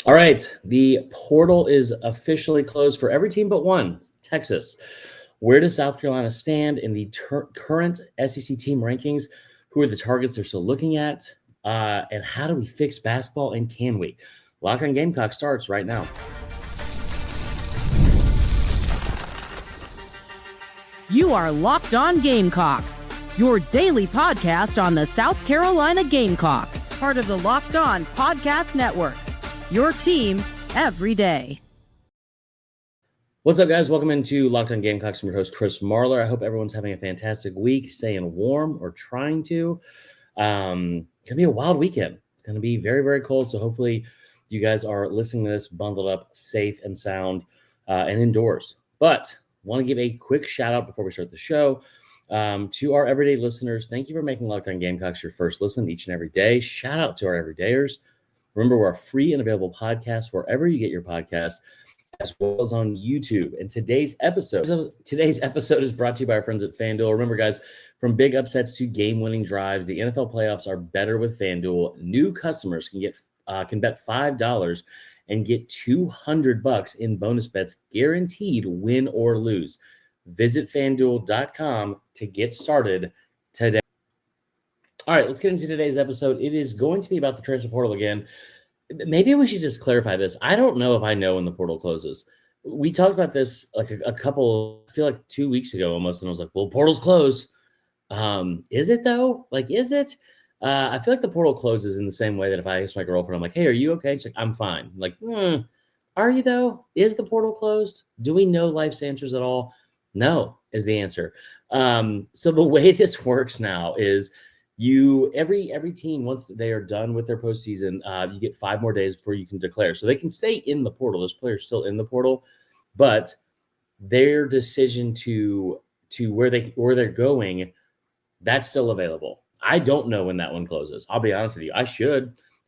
All right, the portal is officially closed for every team but one, Texas. Where does South Carolina stand in the current SEC team rankings? Who are the targets they're still looking at? And how do we fix basketball, and can we? Locked on Gamecock starts right now. You are Locked On Gamecocks, your daily podcast on the South Carolina Gamecocks, part of the Locked On Podcast Network, your team every day. What's up, guys? Welcome into Locked On Gamecocks. I'm your host, Chris Marler. I hope everyone's having a fantastic week, staying warm or trying to. Gonna be a wild weekend. Gonna be very, very cold. So hopefully you guys are listening to this bundled up, safe and sound, and indoors. But want to give a quick shout out before we start the show to our everyday listeners. Thank you for making Locked On Gamecocks your first listen each and every day. Shout out to our everydayers. Remember, we're a free and available podcast wherever you get your podcasts, as well as on YouTube. And today's episode is brought to you by our friends at FanDuel. Remember, guys, from big upsets to game-winning drives, the NFL playoffs are better with FanDuel. New customers can bet $5 and get $200 in bonus bets, guaranteed win or lose. Visit FanDuel.com to get started today. All right, let's get into today's episode. It is going to be about the transfer portal again. Maybe we should just clarify this. I don't know if I know when the portal closes. We talked about this like I feel like 2 weeks ago almost, and I was like, well, portal's closed. Is it though? Like, is it? I feel like the portal closes in the same way that if I ask my girlfriend, I'm like, hey, are you okay? She's like, I'm fine. I'm like, are you though? Is the portal closed? Do we know life's answers at all? No is the answer. So the way this works now is every team, once they are done with their postseason, you get 5 more days before you can declare. So they can stay in the portal. Those players still in the portal, but their decision to where they're going, that's still available. I don't know when that one closes. I'll be honest with you.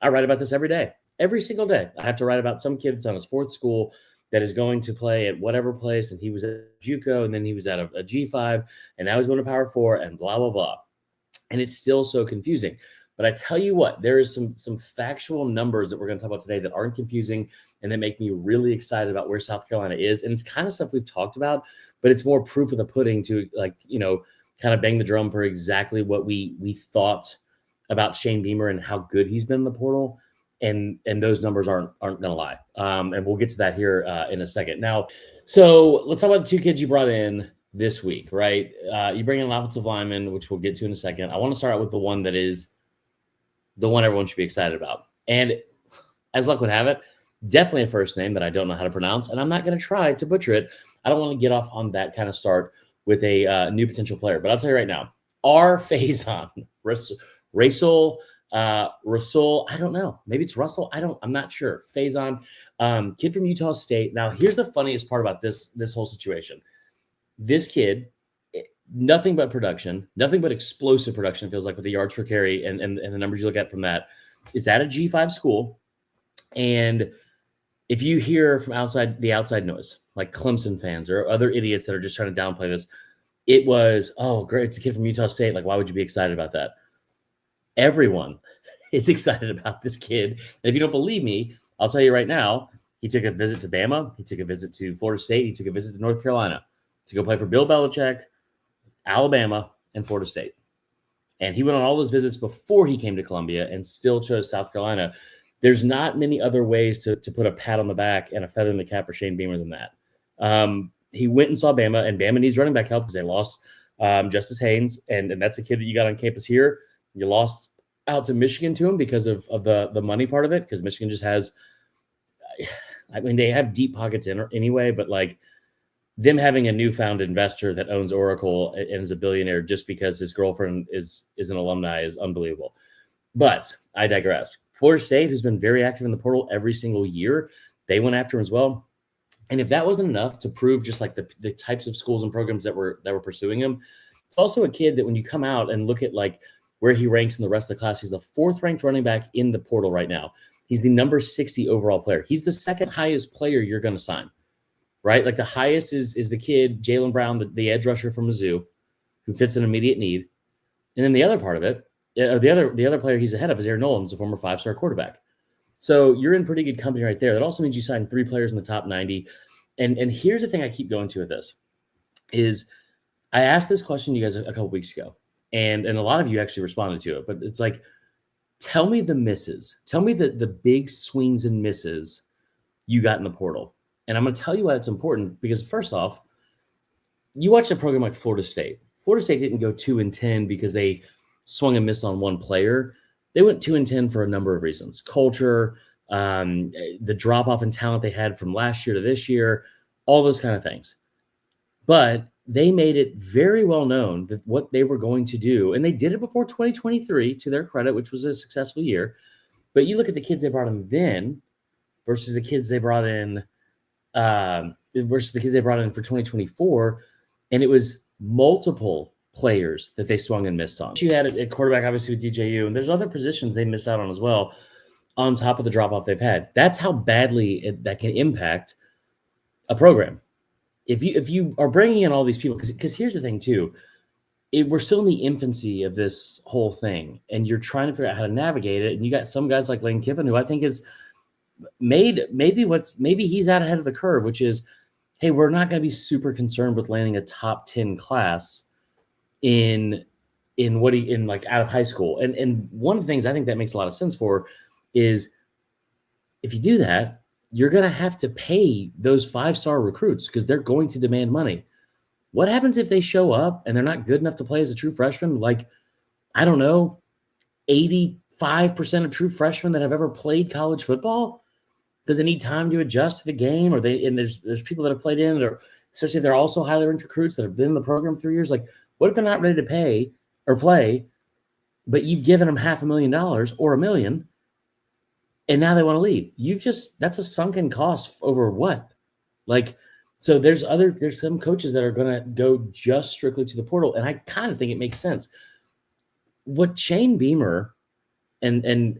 I write about this every day, every single day. I have to write about some kid that's on his 4th school that is going to play at whatever place, and he was at JUCO, and then he was at a G5, and now he's going to Power 4, and blah, blah, blah. And it's still so confusing. But I tell you what, there is some factual numbers that we're going to talk about today that aren't confusing and that make me really excited about where South Carolina is. And it's kind of stuff we've talked about, but it's more proof of the pudding to, like, kind of bang the drum for exactly what we thought about Shane Beamer and how good he's been in the portal. And those numbers aren't going to lie. And we'll get to that here in a second. Now, so let's talk about the 2 kids you brought in this week, right? You bring in an offensive lineman, which we'll get to in a second. I want to start out with the one that is the one everyone should be excited about. And as luck would have it, definitely a first name that I don't know how to pronounce, and I'm not going to try to butcher it. I don't want to get off on that kind of start with a new potential player. But I'll tell you right now, Faison, Rahsul, I don't know. Maybe it's Russell. I'm not sure. Faison, kid from Utah State. Now, here's the funniest part about this whole situation. This kid, nothing but production, nothing but explosive production, it feels like, with the yards per carry and the numbers you look at from that. It's at a G5 school. And if you hear from the outside noise, like Clemson fans or other idiots that are just trying to downplay this, it was, oh, great, it's a kid from Utah State. Like, why would you be excited about that? Everyone is excited about this kid. And if you don't believe me, I'll tell you right now, he took a visit to Bama. He took a visit to Florida State. He took a visit to North Carolina to go play for Bill Belichick, Alabama, and Florida State. And he went on all those visits before he came to Columbia and still chose South Carolina. There's not many other ways to put a pat on the back and a feather in the cap for Shane Beamer than that. He went and saw Bama, and Bama needs running back help because they lost Justice Haynes, and that's a kid that you got on campus here. You lost out to Michigan to him because of the money part of it, because Michigan just has – I mean, they have deep pockets anyway, but, like, them having a newfound investor that owns Oracle and is a billionaire just because his girlfriend is an alumni is unbelievable. But I digress. Florida State has been very active in the portal every single year. They went after him as well. And if that wasn't enough to prove just like the types of schools and programs that were pursuing him, it's also a kid that when you come out and look at like where he ranks in the rest of the class, he's the 4th ranked running back in the portal right now. He's the number 60 overall player. He's the 2nd highest player you're going to sign. Right? Like the highest is the kid, Jalen Brown, the edge rusher from Mizzou, who fits an immediate need. And then the other part of it, the other player he's ahead of is Aaron Nolan, who's a former 5-star quarterback. So you're in pretty good company right there. That also means you signed 3 players in the top 90. And here's the thing I keep going to with this is I asked this question to you guys a couple weeks ago, and a lot of you actually responded to it. But it's like, tell me the misses. Tell me the big swings and misses you got in the portal. And I'm going to tell you why it's important, because first off, you watch a program like Florida State. Florida State didn't go 2-10 because they swung and missed on one player. They went 2-10 for a number of reasons: culture, the drop off in talent they had from last year to this year, all those kind of things. But they made it very well known that what they were going to do, and they did it before 2023, to their credit, which was a successful year. But you look at the kids they brought in then versus the kids they brought in for 2024, and it was multiple players that they swung and missed on. You had at quarterback, obviously, with DJU, and there's other positions they miss out on as well, on top of the drop-off they've had. That's how badly that can impact a program. If you are bringing in all these people, because here's the thing too, we're still in the infancy of this whole thing, and you're trying to figure out how to navigate it. And you got some guys like Lane Kiffin, who I think is maybe he's out ahead of the curve, which is, hey, we're not going to be super concerned with landing a top 10 class in out of high school. And one of the things I think that makes a lot of sense for is, if you do that, you're going to have to pay those 5-star recruits because they're going to demand money. What happens if they show up and they're not good enough to play as a true freshman? Like, I don't know, 85% of true freshmen that have ever played college football, because they need time to adjust to the game, or there's people that have played in, or especially if they're also highly ranked recruits that have been in the program 3 years. Like, what if they're not ready to pay or play, but you've given them $500,000 or $1 million, and now they want to leave? That's a sunken cost over what? Like, so there's some coaches that are going to go just strictly to the portal, and I kind of think it makes sense. What Shane Beamer and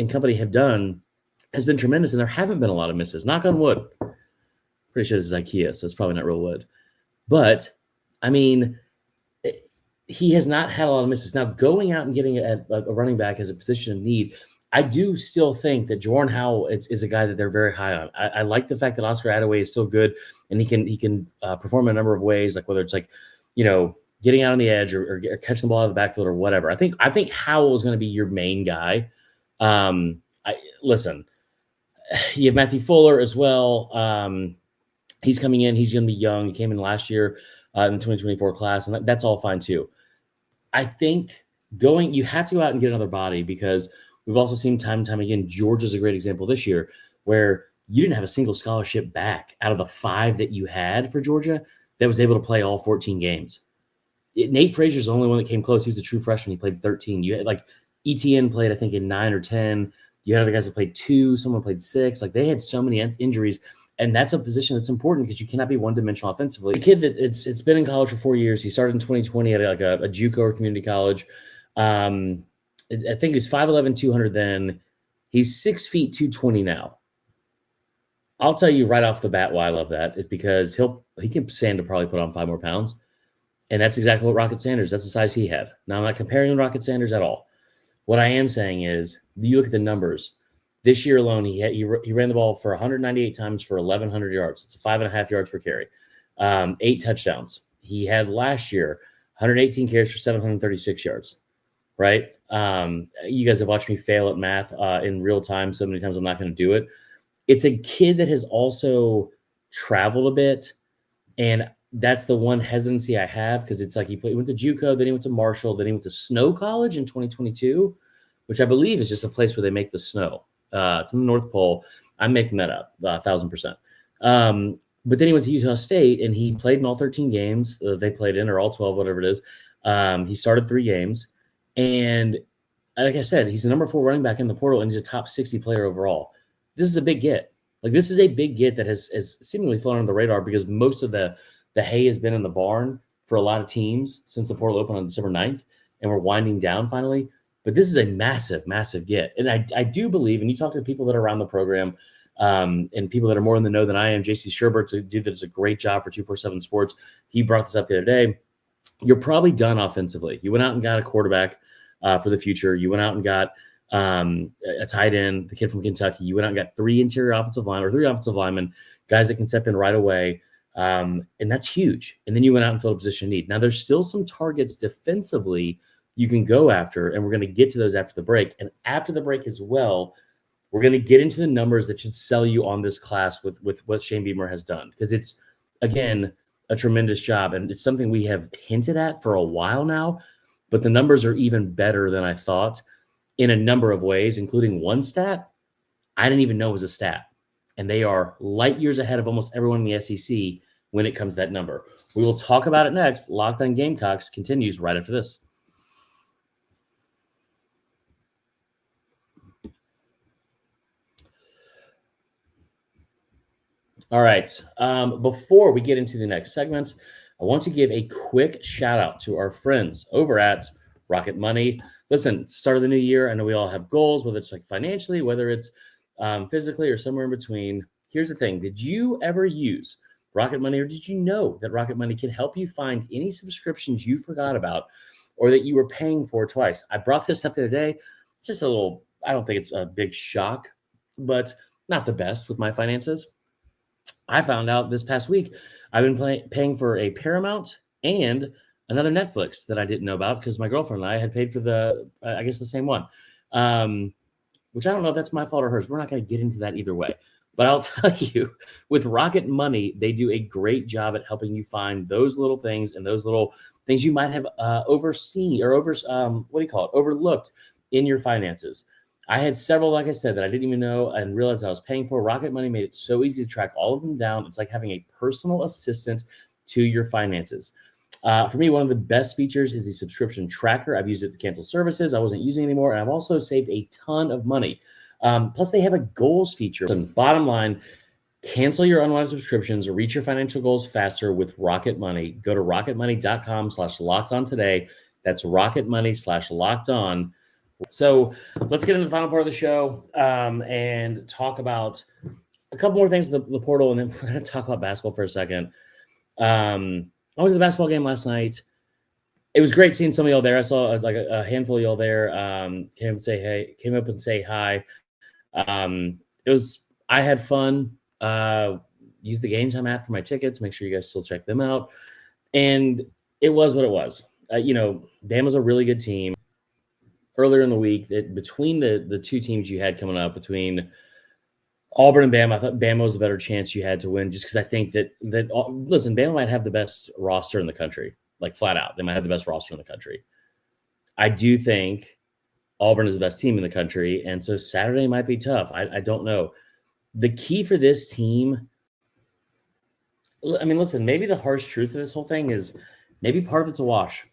company have done has been tremendous, and there haven't been a lot of misses. Knock on wood. Pretty sure this is IKEA, so it's probably not real wood. But, I mean, he has not had a lot of misses. Now, going out and getting a running back as a position of need, I do still think that Jordan Howell is a guy that they're very high on. I like the fact that Oscar Attaway is still good, and he can perform in a number of ways, like whether it's like, getting out on the edge or catching the ball out of the backfield or whatever. I think Howell is going to be your main guy. Listen, you have Matthew Fuller as well. He's coming in. He's going to be young. He came in last year in the 2024 class, and that's all fine too. I think you have to go out and get another body, because we've also seen time and time again, Georgia's a great example this year, where you didn't have a single scholarship back out of the 5 that you had for Georgia that was able to play all 14 games. Nate Frazier's the only one that came close. He was a true freshman. He played 13. You had ETN played, I think, in 9 or 10. You had other guys that played 2. Someone played 6. Like, they had so many injuries, and that's a position that's important because you cannot be one-dimensional offensively. The kid that it's been in college for 4 years. He started in 2020 at a JUCO or community college. I think he was 5'11", 200 then. He's 6 feet, 220 now. I'll tell you right off the bat why I love that. It's because he can stand to probably put on 5 more pounds. And that's exactly what Rocket Sanders, that's the size he had. Now, I'm not comparing him to Rocket Sanders at all. What I am saying is, you look at the numbers. This year alone, he ran the ball for 198 times for 1,100 yards. It's 5.5 yards per carry. 8 touchdowns. He had last year 118 carries for 736 yards. Right? You guys have watched me fail at math in real time so many times I'm not going to do it. It's a kid that has also traveled a bit, and that's the one hesitancy I have, because it's like he went to JUCO, then he went to Marshall, then he went to Snow College in 2022, which I believe is just a place where they make the snow. It's in the North Pole. I'm making that up 1,000%. But then he went to Utah State, and he played in all 13 games they played in, or all 12, whatever it is. He started 3 games. And like I said, he's the number 4 running back in the portal, and he's a top 60 player overall. This is a big get. This is a big get that has seemingly flown under the radar, because most of the hay has been in the barn for a lot of teams since the portal opened on December 9th, and we're winding down finally. But this is a massive, massive get. And I do believe, and you talk to the people that are around the program, and people that are more in the know than I am. JC Sherbert's a dude that does a great job for 247 Sports. He brought this up the other day. You're probably done offensively. You went out and got a quarterback for the future. You went out and got a tight end, the kid from Kentucky. You went out and got 3 interior offensive linemen or 3 offensive linemen, guys that can step in right away. And that's huge. And then you went out and filled a position of need. Now, there's still some targets defensively you can go after, and we're going to get to those after the break. And after the break as well, we're going to get into the numbers that should sell you on this class with what Shane Beamer has done, because it's, again, a tremendous job. And it's something we have hinted at for a while now, but the numbers are even better than I thought in a number of ways, including one stat I didn't even know was a stat. And they are light years ahead of almost everyone in the SEC when it comes to that number. We will talk about it next. Locked on Gamecocks continues right after this. All right. Before we get into the next segment, I want to give a quick shout out to our friends over at Rocket Money. Listen, start of the new year. I know we all have goals, whether it's like financially, whether it's physically, or somewhere in between. Here's the thing. Did you ever use Rocket Money, or did you know that Rocket Money can help you find any subscriptions you forgot about or that you were paying for twice? I brought this up the other day. Just a little, I don't think it's a big shock, but not the best with my finances. I found out this past week I've been paying for a Paramount and another Netflix that I didn't know about because my girlfriend and I had paid for the same one, which I don't know if that's my fault or hers. We're not going to get into that either way. But I'll tell you, with Rocket Money, they do a great job at helping you find those little things and those little things you might have overseen or overlooked in your finances. I had several, like I said, that I didn't even know and realized I was paying for. Rocket Money made it so easy to track all of them down. It's like having a personal assistant to your finances. For me, one of the best features is the subscription tracker. I've used it to cancel services I wasn't using anymore, and I've also saved a ton of money. Plus, they have a goals feature. And bottom line, cancel your unwanted subscriptions or reach your financial goals faster with Rocket Money. Go to rocketmoney.com/lockedon today. That's rocketmoney/lockedon. So let's get into the final part of the show and talk about a couple more things with the portal, and then we're going to talk about basketball for a second. I was at the basketball game last night. It was great seeing some of y'all there. I saw like a handful of y'all there. Came up and say hi. I had fun. Used the Game Time app for my tickets. Make sure you guys still check them out. And it was what it was. Bama's a really good team. Earlier in the week, between the two teams you had coming up, between Auburn and Bama, I thought Bama was a better chance you had to win, just because I think that listen, Bama might have the best roster in the country, like flat out. They might have the best roster in the country. I do think Auburn is the best team in the country, and so Saturday might be tough. I don't know. The key for this team, I mean, listen, maybe the harsh truth of this whole thing is maybe part of it's a wash.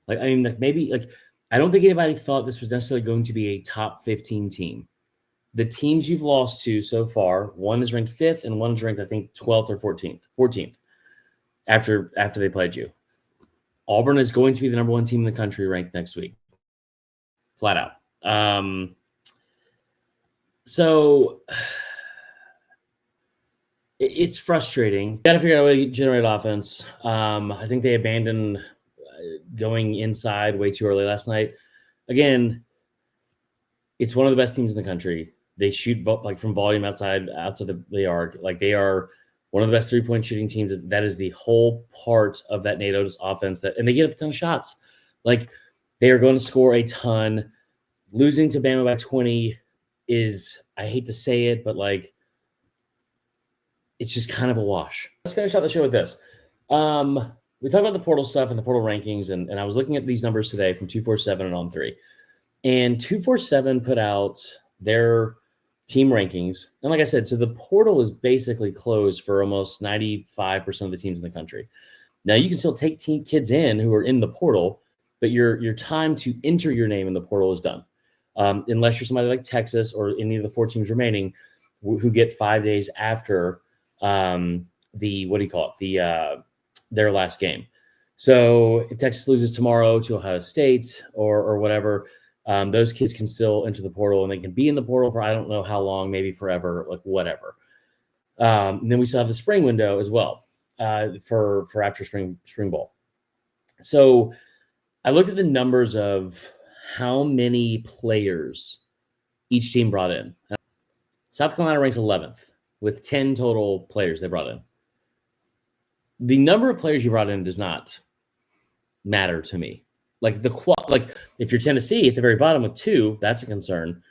I don't think anybody thought this was necessarily going to be a top 15 team. The teams you've lost to so far, one is ranked 5th and one is ranked, I think, 12th or 14th after they played you. Auburn is going to be the number 1 team in the country ranked next week. Flat out. So it's frustrating. Got to figure out a way to generate offense. I think they abandoned going inside way too early last night. Again, it's one of the best teams in the country. They shoot from volume outside the arc. Like, they are one of the best 3-point shooting teams. That is the whole part of that Nate Oates offense. And they get a ton of shots. Like, they are going to score a ton. Losing to Bama by 20 is, I hate to say it, but like, it's just kind of a wash. Let's finish out the show with this. We talked about the portal stuff and the portal rankings, and I was looking at these numbers today from 247 and On3. And 247 put out their team rankings. And like I said, so the portal is basically closed for almost 95% of the teams in the country. Now, you can still take kids in who are in the portal, but your time to enter your name in the portal is done. Unless you're somebody like Texas or any of the 4 teams remaining who get 5 days after their last game. So if Texas loses tomorrow to Ohio State or whatever, those kids can still enter the portal, and they can be in the portal for I don't know how long, maybe forever, like whatever. And then we still have the spring window as well for after spring ball. So I looked at the numbers of how many players each team brought in. South Carolina ranks 11th with 10 total players they brought in. The number of players you brought in does not matter to me. Like if you're Tennessee at the very bottom with 2, that's a concern.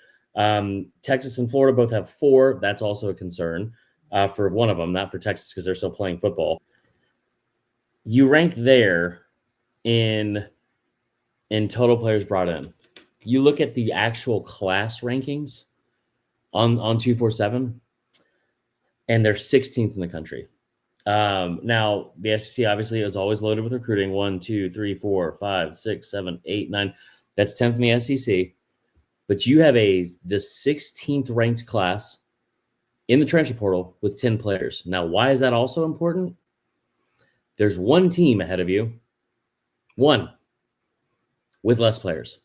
Texas and Florida both have 4. That's also a concern for one of them, not for Texas because they're still playing football. You rank there in total players brought in. You look at the actual class rankings on 247, and they're 16th in the country. Now, the SEC obviously is always loaded with recruiting. 1, 2, 3, 4, 5, 6, 7, 8, 9. That's 10th in the SEC. But you have the 16th ranked class in the transfer portal with 10 players. Now, why is that also important? There's one team ahead of you, one, with less players.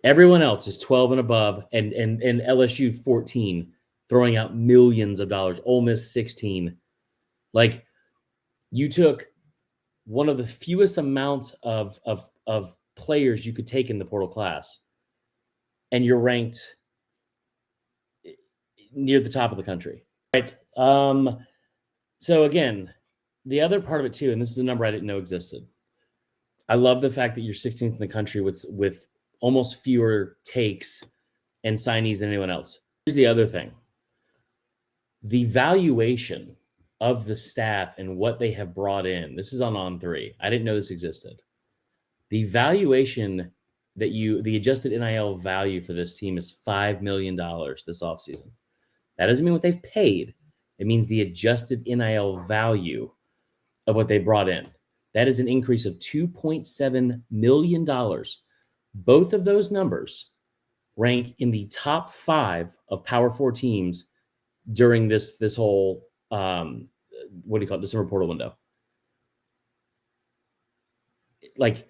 Everyone else is 12 and above, and LSU 14, throwing out millions of dollars. Ole Miss 16. Like, you took one of the fewest amounts of players you could take in the portal class, and you're ranked near the top of the country. Right. So again, the other part of it too, and this is a number I didn't know existed. I love the fact that you're 16th in the country with almost fewer takes and signees than anyone else. Here's the other thing. The valuation of the staff and what they have brought in. This is on 3. I didn't know this existed. The valuation the adjusted NIL value for this team is $5 million this offseason. That doesn't mean what they've paid. It means the adjusted NIL value of what they brought in. That is an increase of $2.7 million. Both of those numbers rank in the top 5 of Power 4 teams during this whole December portal window. Like,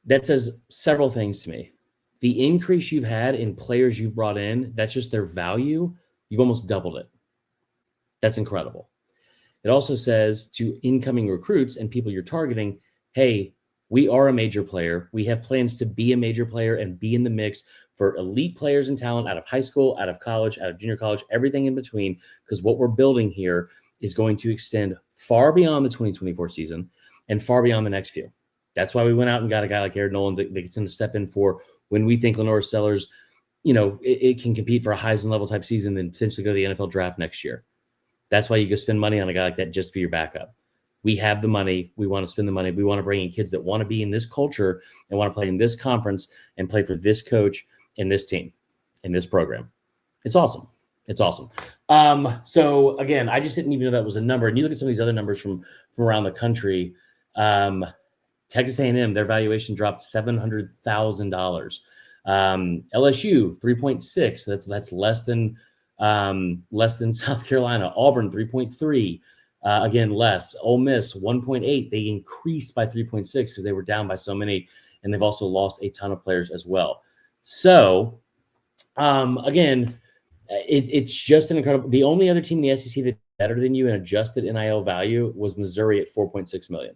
that says several things to me. The increase you've had in players you've brought in, that's just their value. You've almost doubled it. That's incredible. It also says to incoming recruits and people you're targeting, hey, we are a major player. We have plans to be a major player and be in the mix for elite players and talent out of high school, out of college, out of junior college, everything in between, because what we're building here is going to extend far beyond the 2024 season and far beyond the next few. That's why we went out and got a guy like Aaron Nolan that gets him to step in for when we think Lenore Sellers, it can compete for a Heisman level type season and potentially go to the NFL draft next year. That's why you go spend money on a guy like that just to be your backup. We have the money. We want to spend the money. We want to bring in kids that want to be in this culture and want to play in this conference and play for this coach and this team and this program. It's awesome. It's awesome. So again, I just didn't even know that was a number. And you look at some of these other numbers from around the country. Texas A&M, their valuation dropped $700,000. LSU 3.6. That's less than South Carolina. Auburn 3.3. Again, less. Ole Miss 1.8. They increased by 3.6 because they were down by so many, and they've also lost a ton of players as well. So again, it's just an incredible. The only other team in the SEC that's better than you in adjusted NIL value was Missouri at $4.6 million.